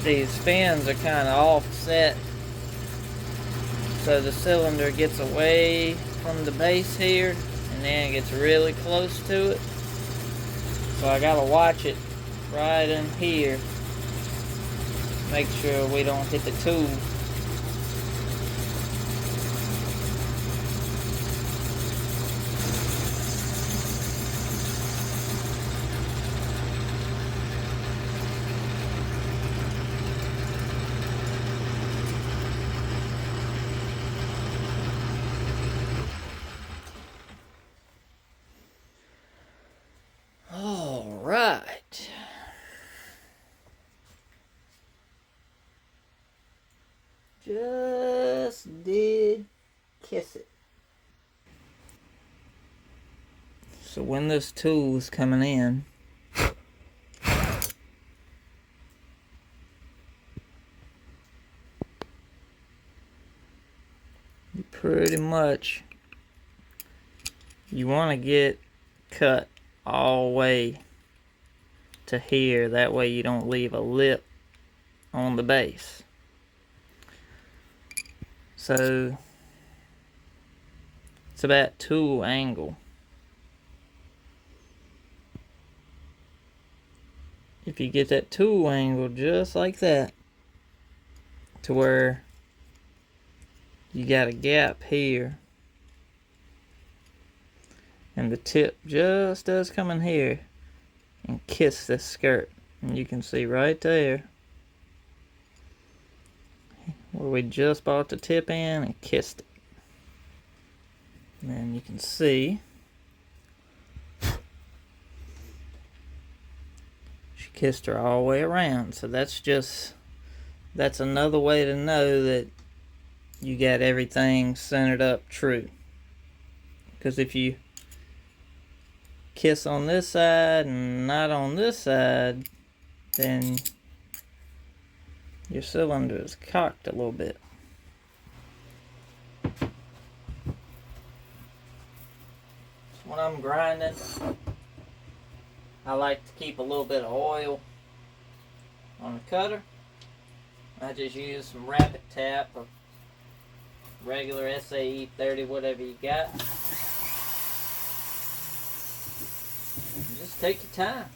these fins are kind of offset, so the cylinder gets away from the base here and then gets really close to it. So I gotta watch it right in here, make sure we don't hit the tool. All right. Just did kiss it. So when this tool is coming in, you pretty much, you want to get cut all the way to here. That way you don't leave a lip on the base. So it's about tool angle. If you get that tool angle just like that, to where you got a gap here, and the tip just does come in here and kiss this skirt, and you can see right there where we just brought the tip in and kissed it. And then you can see she kissed her all the way around. So that's another way to know that you got everything centered up true. Because if you kiss on this side and not on this side, then your cylinder is cocked a little bit. So when I'm grinding, I like to keep a little bit of oil on the cutter. I just use some rapid tap or regular SAE 30, whatever you got. And just take your time.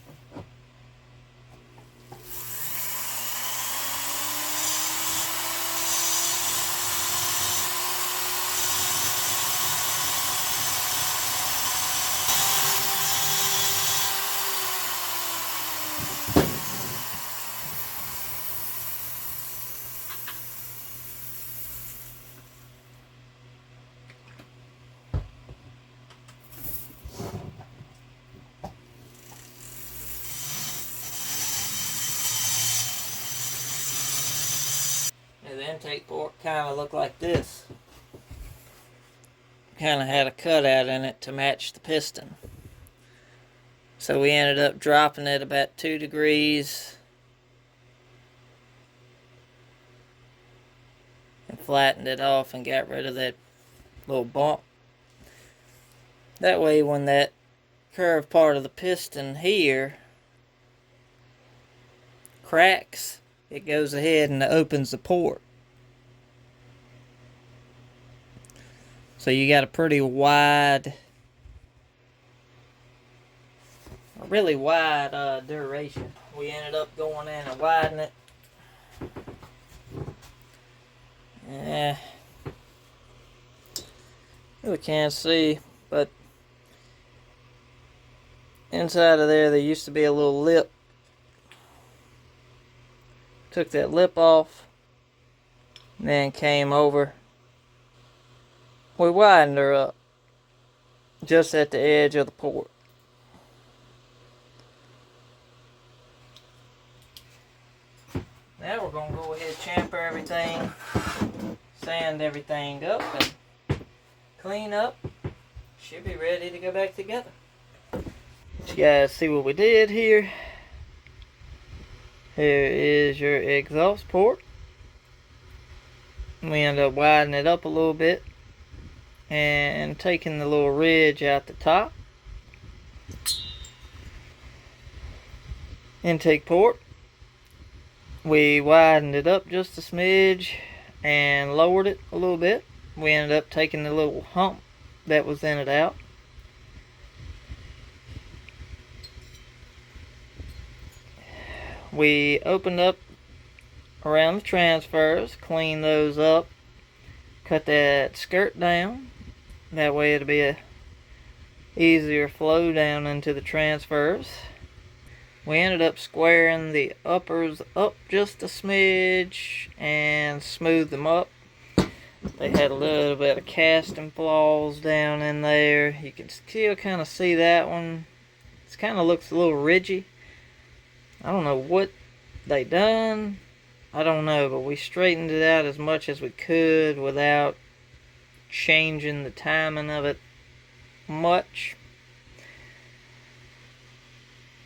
The intake port kind of looked like this. Kind of had a cutout in it to match the piston. So we ended up dropping it about 2 degrees and flattened it off and got rid of that little bump. That way when that curved part of the piston here cracks, it goes ahead and opens the port. So you got a pretty wide, a really wide duration. We ended up going in and widening it. Yeah, really can't see, but inside of there used to be a little lip. Took that lip off, and then came over. We widened her up just at the edge of the port. Now we're going to go ahead and chamfer everything, sand everything up, and clean up. Should be ready to go back together. You guys see what we did here? Here is your exhaust port. We end up widening it up a little bit and taking the little ridge out the top. Intake port. We widened it up just a smidge and lowered it a little bit. We ended up taking the little hump that was in it out. We opened up around the transfers, cleaned those up, cut that skirt down. That way it'll be a easier flow down into the transfers. We ended up squaring the uppers up just a smidge and smoothed them up. They had a little bit of casting flaws down in there. You can still kind of see that one. It kind of looks a little ridgy. I don't know what they done. I don't know, but we straightened it out as much as we could without changing the timing of it much.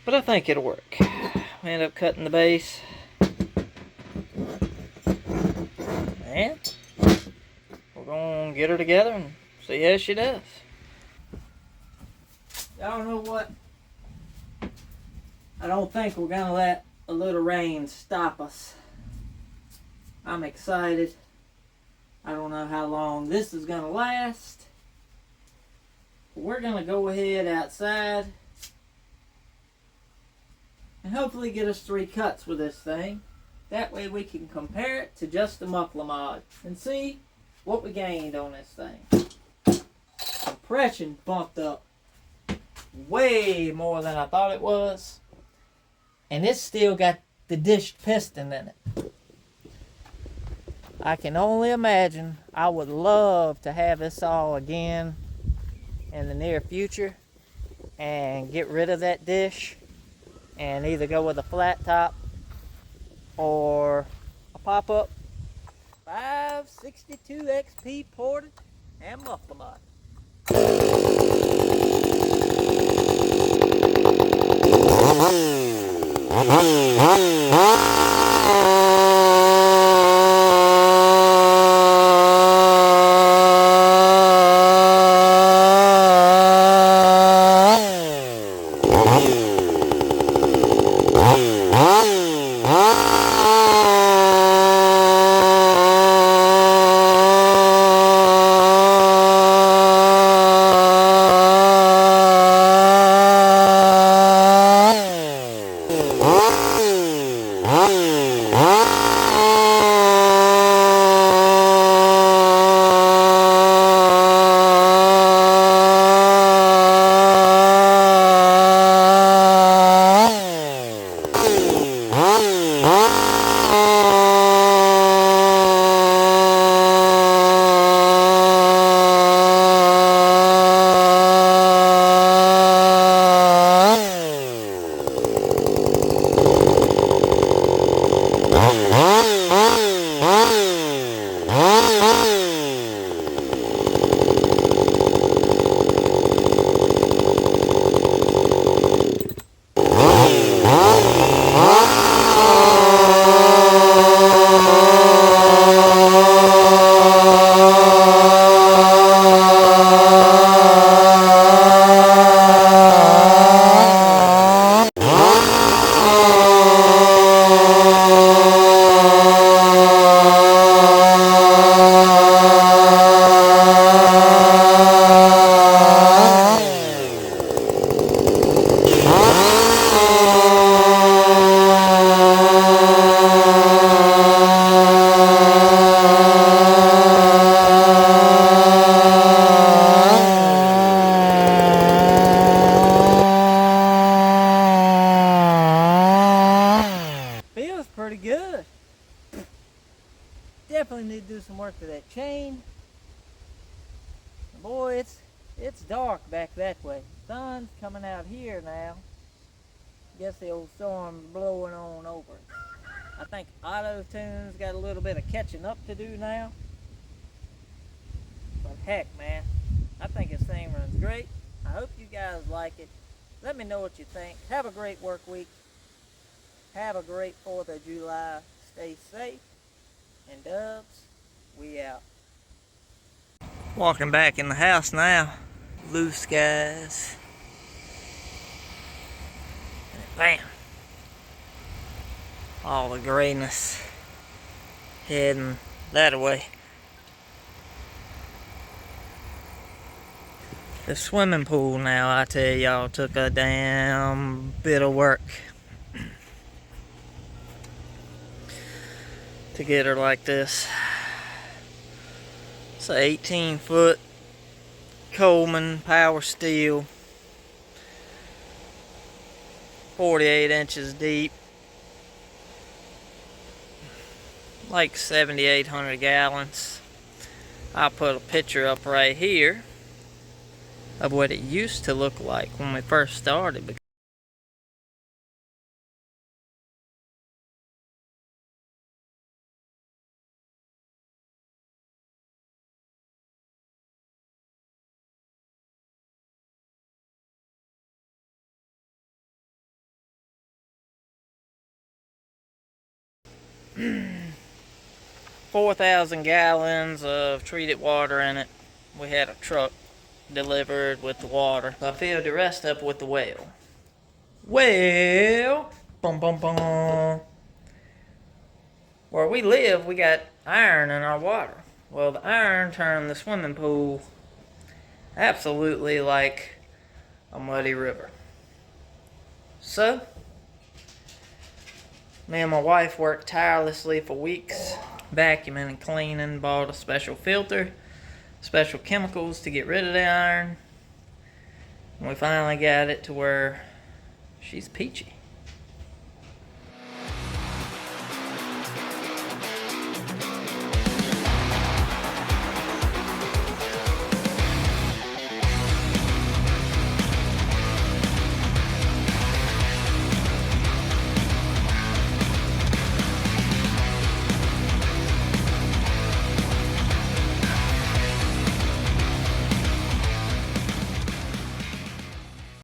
But I think it'll work. We end up cutting the base. And we're going to get her together and see how she does. Y'all know what? I don't think we're going to let a little rain stop us. I'm excited. I don't know how long this is going to last. We're going to go ahead outside and hopefully get us 3 cuts with this thing. That way we can compare it to just the Muffler mod and see what we gained on this thing. Compression bumped up way more than I thought it was. And it's still got the dished piston in it. I can only imagine. I would love to have this all again in the near future and get rid of that dish and either go with a flat top or a pop-up 562 XP ported and muffler mod. Pretty good. Definitely need to do some work to that chain. Boy, it's dark back that way. Sun's coming out here now. Guess the old storm's blowing on over. I think Auto-Tune's got a little bit of catching up to do now. But heck, man, I think this thing runs great. I hope you guys like it. Let me know what you think. Have a great work week. Have a great 4th of July. Stay safe. And Dubs, we out. Walking back in the house now. Blue skies. Bam. all the grayness heading that way. The swimming pool now, I tell y'all, took a damn bit of work to get her like this. It's an 18-foot Coleman power steel, 48 inches deep, like 7,800 gallons. I'll put a picture up right here of what it used to look like when we first started. 4,000 gallons of treated water in it. We had a truck delivered with the water. So I filled the rest up with the well. Well, bum bum bum. Where we live, we got iron in our water. Well, the iron turned the swimming pool absolutely like a muddy river. So, me and my wife worked tirelessly for weeks, vacuuming and cleaning, bought a special filter, special chemicals to get rid of the iron. And we finally got it to where she's peachy.